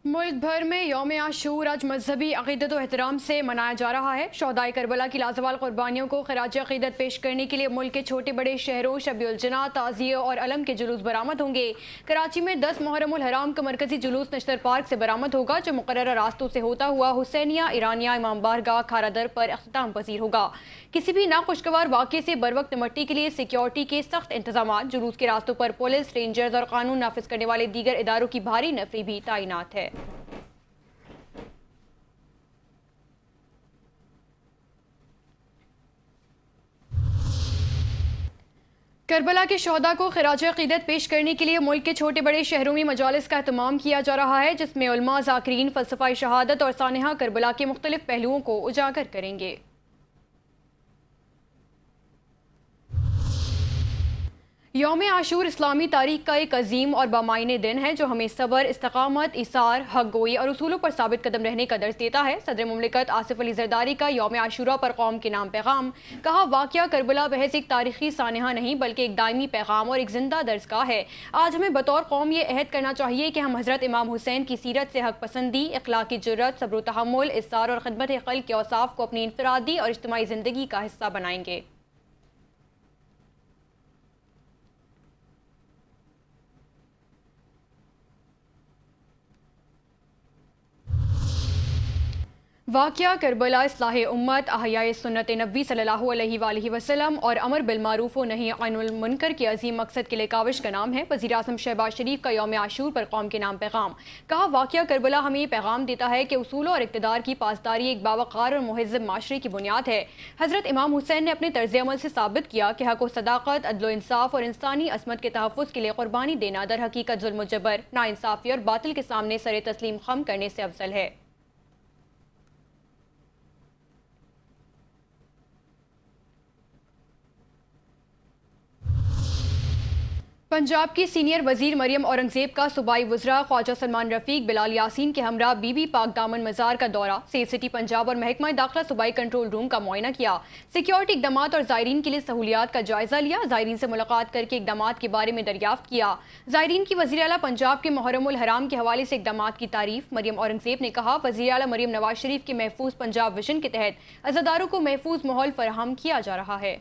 मुल्क भर में यौम आशूर आज मजहबी अक़ीदत व एहतराम से मनाया जा रहा है। शोहदाए करबला की लाजवाल कुर्बानियों को खराज अक़ीदत पेश करने के लिए मुल्क के छोटे बड़े शहरों शबीउल जना, ताज़िए और अलम के जुलूस बरामद होंगे। कराची में 10 मुहर्रमुल हराम का मरकजी जुलूस नश्तर पार्क से बरामद होगा, जो मुकर्रर रास्तों से होता हुआ हुसैनिया, ईरानिया, इमाम बारगाह, खारादर पर अख्ताम पजीर होगा। किसी भी नाखुशगवार वाक़े से बर वक्त निमटने के लिए सिक्योरिटी के सख्त इंतजाम, जुलूस के रास्तों पर पुलिस, रेंजर्स और कानून नाफिज करने वाले दीगर इदारों की भारी नफरी भी तैनात है। करबला के शोहदा को खिराज अक़ीदत पेश करने के लिए मुल्क के छोटे बड़े शहरों में मजालिस का एहतमाम किया जा रहा है, जिसमें उलमा, ज़ाकिरीन फ़लसफ़ाए शहादत और सानिहा करबला के मुख्तलिफ पहलुओं को उजागर करेंगे। यौम आशूर इस्लामी तारीख का एक अजीम और बामायने दिन है, जो हमें सब्र, इस्तकामत, इसार, हक गोई और उसूलों पर साबित कदम रहने का दर्ज देता है। सदर मुमलिकत आसिफ अली जरदारी का यौम आशूरा पर कौम के नाम पैगाम। कहा, वाक़या करबला महज एक तारीखी सानिहा नहीं बल्कि एक दायमी पैगाम और एक जिंदा दर्जगाह है। आज हमें बतौर कौम ये अहद करना चाहिए कि हम हज़रत इमाम हुसैन की सीरत से हक पसंदी, इखलाकी जुर्रत, सब्र तहम्मुल, इसार और खिदमत खल्क़ के औसाफ को अपनी इनफरादी और इज्तिमाई ज़िंदगी का हिस्सा बनाएंगे। वाक़या करबला इस्लाह उम्मत, अहयाए सुन्नत नबी सल्लल्लाहु अलैहि वसल्लम और अमर बिलमारूफ व नही अनिल मुनकर के अजीम मकसद के लिए काविश का नाम है। वज़ीर आज़म शहबाज शरीफ का यौम आशूर पर कौम के नाम पैगाम। कहा, वाक़या करबला हमें ये पैगाम देता है कि उसूलों और इक़्तिदार की पासदारी एक बावक़ार और मुहज़्ज़ब माशरे की बुनियाद है। हज़रत इमाम हुसैन ने अपने तर्ज़ अमल से साबित किया कि हक़ व सदाक़त, अदल व इंसाफ और इंसानी असमत के तहफ़्फ़ुज़ के लिए क़ुरबानी देना दर हक़ीक़त ज़ुल्म व जबर, नाइंसाफ़ी और बातिल के सामने सर तस्लीम ख़म करने से अफज़ल है। पंजाब की सीनियर वजीर मरियम औरंगजेब का सूबाई वज़रा ख्वाजा सलमान रफ़ीक, बिलाल यासीन के हमरा बीबी पाक दामन मज़ार का दौरा, सेफ सिटी पंजाब और महकमा दाखिला सूबाई कंट्रोल रूम का मुआयना किया। सिक्योरिटी इक़दामात और ज़ायरीन के लिए सहूलियात का जायज़ा लिया। ज़ायरीन से मुलाकात करके इक़दामात के बारे में दरियाफ्त किया। ज़ायरीन की वज़ीर आला पंजाब के मुहर्रमुल हराम के हवाले से इक़दामात की तारीफ़। मरियम औरंगजेब ने कहा, वज़ीर आला मरियम नवाज शरीफ के महफूज पंजाब विजन के तहत अज़ादारों को महफूज माहौल फराहम किया जा रहा है।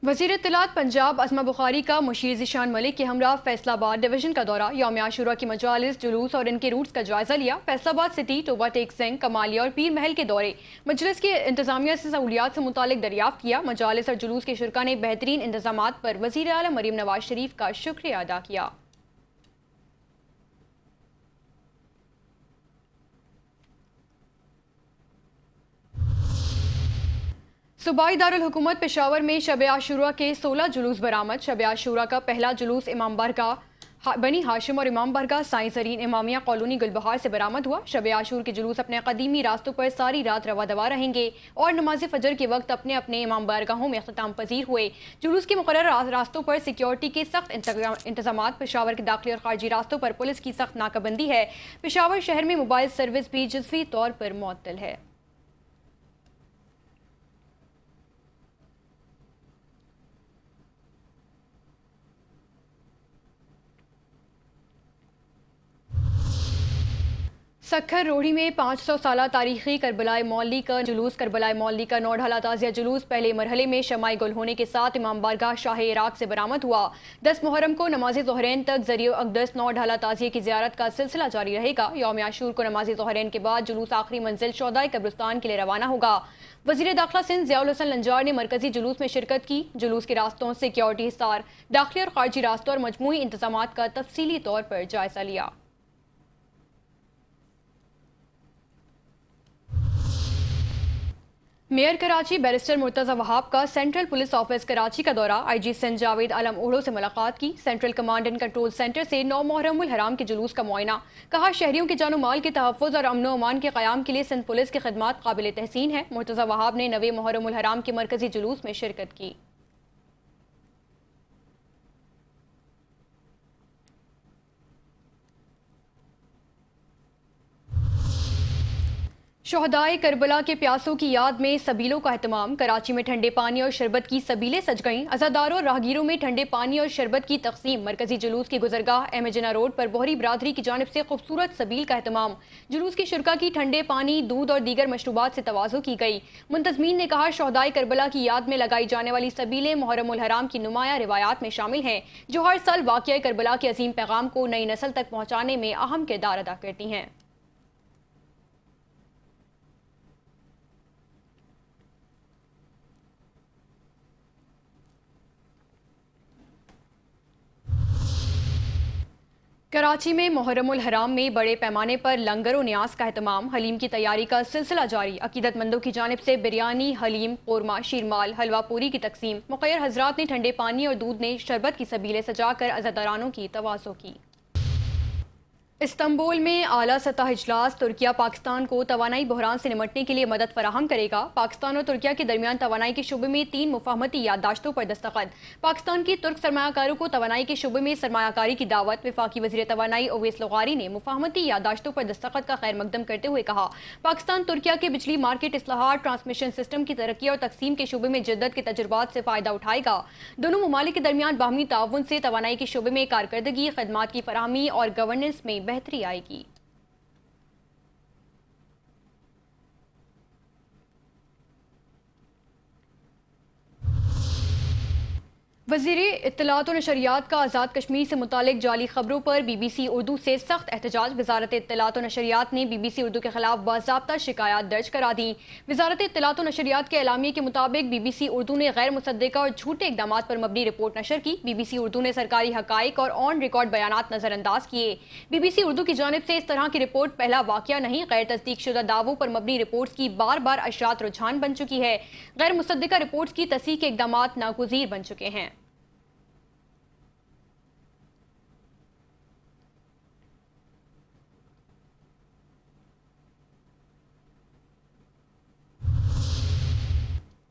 वज़ीर इत्तलात पंजाब असमा बुखारी का मुशीर ज़ीशान मलिक के हमरा फैसलाबाद डिवीज़न का दौरा, यौम आशूरा की मजालिस, जुलूस और इनके रूट्स का जायज़ा लिया। फैसलाबाद सिटी, टोबा टेक सिंह, कमालिया और पीर महल के दौरे, मजलिस के इंतजामिया से सहूलियात से मुतालिक दरियाफ्त किया। मजालिस और जुलूस के शुरका ने बेहतरीन इंतजामात पर वज़ीर आला मरियम नवाज शरीफ का शुक्रिया अदा किया। सूबाई दारुल हुकूमत पेशावर में शब आशूरा के 16 जुलूस बरामद। शब आशूरा का पहला जुलूस इमाम बारगाह बनी हाशिम और इमाम बारगाह साईं ज़रीन इमामिया कॉलोनी गुलबहार से बरामद हुआ। शब आशूर के जुलूस अपने कदीमी रास्तों पर सारी रात रवा दवा रहेंगे और नमाज फजर के वक्त अपने अपने इमाम बारगाहों में अख्ताम पजीर हुए। जुलूस के मुकर्रर रास्तों पर सिक्योरिटी के सख्त इंतजाम। पेशावर के दाखिली और खारजी रास्तों पर पुलिस की सख्त नाकाबंदी है। पेशावर शहर में मोबाइल सर्विस भी जुज़वी तौर पर मुअत्तल है। सखर रोहड़ी में 500 साला तारीखी करबलाए मौली का जुलूस। करबलाए मौली का 9 ढाला ताज़िया जुलूस पहले मरहले में शमाई गुल होने के साथ इमाम बारगाह शाह इराक से बरामद हुआ। 10 मुहर्रम को नमाज ज़ोहरैन तक ज़रिए अक़दस 9 ढाला ताज़िए की ज़ियारत का सिलसिला जारी रहेगा। यौम आशूर को नमाज ज़ोहरैन के बाद जुलूस आखिरी मंजिल शोहदाए कब्रिस्तान के लिए रवाना होगा। वज़ीर दाखिला सिंध ज़ियाउल हसन लंजार ने मरकजी जुलूस में शिरकत की। जुलूस के रास्तों, सिक्योरिटी हिसार, दाखिली और खारजी रास्तों और मजमूई इंतजामात का तफसीली तौर पर जायज़ा लिया। मेयर कराची बैरिस्टर मुर्तज़ा वहाब का सेंट्रल पुलिस ऑफिस कराची का दौरा। IG सिंध जावेद आलम ओढ़ो से मुलाकात की। Central command and control centre से 9 मुहर्रमुल हराम के जुलूस का मुआयना। कहा, शहरियों के जानो माल के तहफ़्फ़ुज़ और अमन अमान के क़याम के लिए सिंध पुलिस की खिदमात काबिल तहसीन है। मुर्तज़ा वहाब ने 9वें मुहर्रमुल हराम के मरकजी जुलूस में शिरकत की। شہدائے کربلا کے پیاسوں کی یاد میں سبیلوں کا اہتمام۔ کراچی میں ٹھنڈے پانی اور شربت کی سبیلیں سج گئیں۔ عزاداروں اور راہگیروں میں ٹھنڈے پانی اور شربت کی تقسیم۔ مرکزی جلوس کی گزرگاہ احمد جناح روڈ پر بوہری برادری کی جانب سے خوبصورت سبیل کا اہتمام۔ جلوس کی شرکا کی ٹھنڈے پانی، دودھ اور دیگر مشروبات سے تواضع کی گئی۔ منتظمین نے کہا شہدائے کربلا کی یاد میں لگائی جانے والی سبیلیں محرم الحرام کی نمایاں روایات میں شامل ہیں، جو ہر سال واقعہ کربلا کے عظیم پیغام کو نئی نسل تک پہنچانے میں اہم کردار ادا کرتی ہیں۔ کراچی میں محرم الحرام میں بڑے پیمانے پر لنگر و نیاز کا اہتمام۔ حلیم کی تیاری کا سلسلہ جاری۔ عقیدت مندوں کی جانب سے بریانی، حلیم، قورمہ، شیرمال، حلوہ پوری کی تقسیم۔ مخیر حضرات نے ٹھنڈے پانی اور دودھ نے شربت کی سبیلیں سجا کر عزادارانوں کی تواضع کی۔ استنبول میں اعلیٰ سطح اجلاس۔ ترکیہ پاکستان کو توانائی بحران سے نمٹنے کے لیے مدد فراہم کرے گا۔ پاکستان اور ترکیہ کے درمیان توانائی کے شعبے میں 3 مفاہمتی یادداشتوں پر دستخط۔ پاکستان کی ترک سرمایہ کاروں کو توانائی کے شعبے میں سرمایہ کاری کی دعوت۔ وفاقی وزیر توانائی اویس لغاری نے مفاہمتی یادداشتوں پر دستخط کا خیر مقدم کرتے ہوئے کہا پاکستان ترکیہ کے بجلی مارکیٹ اصلاحات، ٹرانسمیشن سسٹم کی ترقی اور تقسیم کے شعبے میں جدت کے تجربات سے فائدہ اٹھائے گا۔ دونوں ممالک کے درمیان باہمی تعاون سے توانائی کے شعبے میں کارکردگی، خدمات کی فراہمی اور گورننس میں بہتری آئے گی۔ وزیر اطلاعات و نشریات کا آزاد کشمیر سے متعلق جعلی خبروں پر بی بی سی اردو سے سخت احتجاج۔ وزارت اطلاعات و نشریات نے بی بی سی اردو کے خلاف باضابطہ شکایات درج کرا دیں۔ وزارت اطلاعات و نشریات کے اعلامیے کے مطابق بی بی سی اردو نے غیر مصدقہ اور جھوٹے اقدامات پر مبنی رپورٹ نشر کی۔ بی بی سی اردو نے سرکاری حقائق اور آن ریکارڈ بیانات نظر انداز کیے۔ بی بی سی اردو کی جانب سے اس طرح کی رپورٹ پہلا واقعہ نہیں، غیر تصدیق شدہ دعووں پر مبنی رپورٹس کی بار بار اشاعت رجحان بن چکی ہے۔ غیر مصدقہ رپورٹس کی تصحیح کے اقدامات ناگزیر بن چکے ہیں۔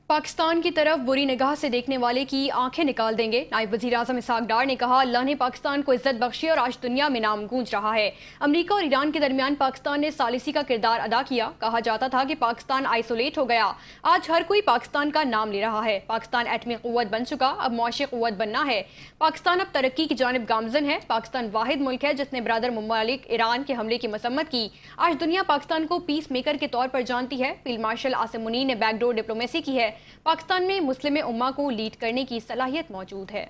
پاکستان کی طرف بری نگاہ سے دیکھنے والے کی آنکھیں نکال دیں گے۔ نائب وزیر اعظم اسحاق ڈار نے کہا اللہ نے پاکستان کو عزت بخشی اور آج دنیا میں نام گونج رہا ہے۔ امریکہ اور ایران کے درمیان پاکستان نے ثالثی کا کردار ادا کیا۔ کہا جاتا تھا کہ پاکستان آئسولیٹ ہو گیا، آج ہر کوئی پاکستان کا نام لے رہا ہے۔ پاکستان ایٹمی قوت بن چکا، اب معاشی قوت بننا ہے۔ پاکستان اب ترقی کی جانب گامزن ہے۔ پاکستان واحد ملک ہے جس نے برادر ممالک ایران کے حملے کی مذمت کی۔ آج دنیا پاکستان کو پیس میکر کے طور پر جانتی ہے۔ فیلڈ مارشل عاصم منیر نے بیک ڈور ڈپلومیسی کی ہے۔ پاکستان میں مسلم امہ کو لیڈ کرنے کی صلاحیت موجود ہے۔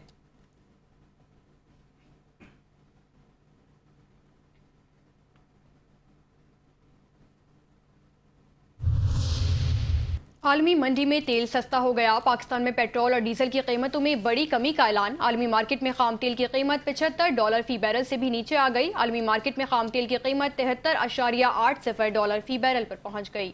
عالمی منڈی میں تیل سستا ہو گیا۔ پاکستان میں پیٹرول اور ڈیزل کی قیمتوں میں بڑی کمی کا اعلان۔ عالمی مارکیٹ میں خام تیل کی قیمت $75 فی بیرل سے بھی نیچے آ گئی۔ عالمی مارکیٹ میں خام تیل کی قیمت $73.80 فی بیرل پر پہنچ گئی۔